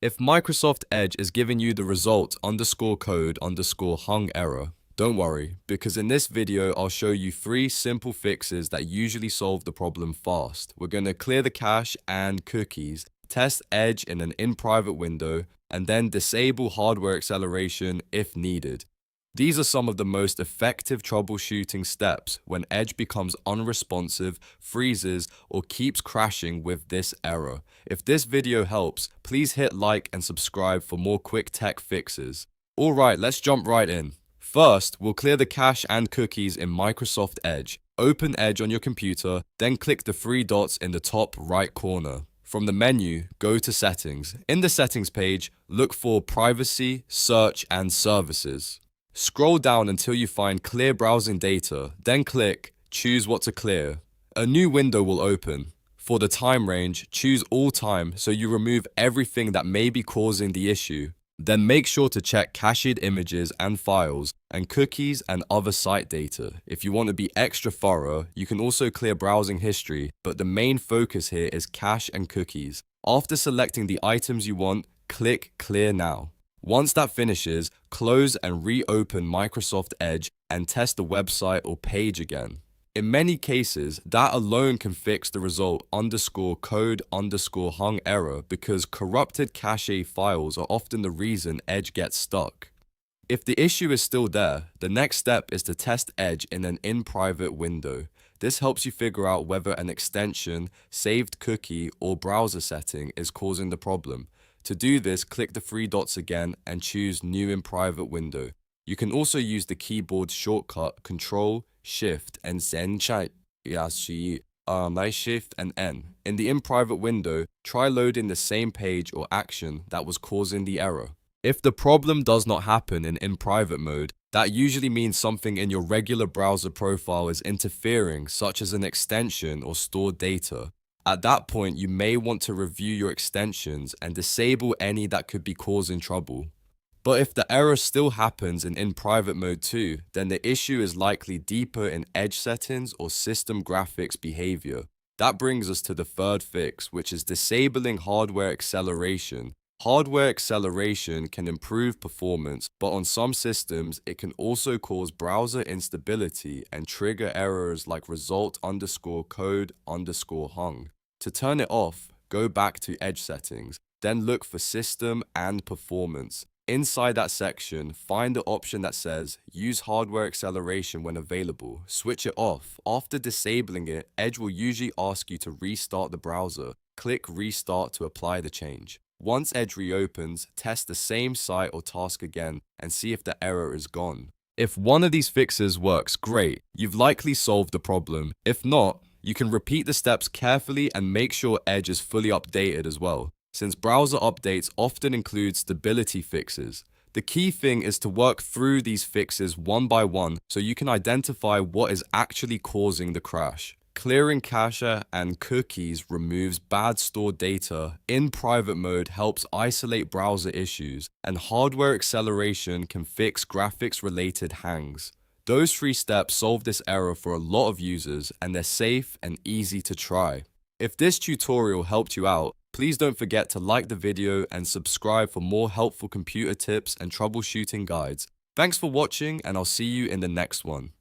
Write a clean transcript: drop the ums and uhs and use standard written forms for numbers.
If Microsoft Edge is giving you the result _code_hung error, don't worry, because in this video I'll show you 3 simple fixes that usually solve the problem fast. We're going to clear the cache and cookies, test Edge in an in-private window, and then disable hardware acceleration if needed. These are some of the most effective troubleshooting steps when Edge becomes unresponsive, freezes, or keeps crashing with this error. If this video helps, please hit like and subscribe for more quick tech fixes. Alright, let's jump right in. First, we'll clear the cache and cookies in Microsoft Edge. Open Edge on your computer, then click the 3 dots in the top right corner. From the menu, go to Settings. In the Settings page, look for Privacy, Search, and Services. Scroll down until you find Clear Browsing Data, then click Choose what to clear. A new window will open. For the time range, choose All Time so you remove everything that may be causing the issue. Then make sure to check cached images and files, and cookies and other site data. If you want to be extra thorough, you can also clear browsing history, but the main focus here is cache and cookies. After selecting the items you want, click Clear Now. Once that finishes, close and reopen Microsoft Edge and test the website or page again. In many cases, that alone can fix the result _code_hung error because corrupted cache files are often the reason Edge gets stuck. If the issue is still there, the next step is to test Edge in an in-private window. This helps you figure out whether an extension, saved cookie, or browser setting is causing the problem. To do this, click the 3 dots again and choose New in Private Window. You can also use the keyboard shortcut Ctrl, Shift, and Shift and N. In the in private window, try loading the same page or action that was causing the error. If the problem does not happen in private mode, that usually means something in your regular browser profile is interfering, such as an extension or stored data. At that point, you may want to review your extensions and disable any that could be causing trouble. But if the error still happens in private mode too, then the issue is likely deeper in Edge settings or system graphics behavior. That brings us to the third fix, which is disabling hardware acceleration. Hardware acceleration can improve performance, but on some systems, it can also cause browser instability and trigger errors like result _code_hung. To turn it off, go back to Edge settings, then look for System and Performance. Inside that section, find the option that says Use hardware acceleration when available. Switch it off. After disabling it, Edge will usually ask you to restart the browser. Click Restart to apply the change. Once Edge reopens, test the same site or task again and see if the error is gone. If one of these fixes works, great. You've likely solved the problem. If not, you can repeat the steps carefully and make sure Edge is fully updated as well, since browser updates often include stability fixes. The key thing is to work through these fixes one by one so you can identify what is actually causing the crash. Clearing cache and cookies removes bad stored data, in private mode helps isolate browser issues, and hardware acceleration can fix graphics-related hangs. Those 3 steps solve this error for a lot of users, and they're safe and easy to try. If this tutorial helped you out, please don't forget to like the video and subscribe for more helpful computer tips and troubleshooting guides. Thanks for watching, and I'll see you in the next one.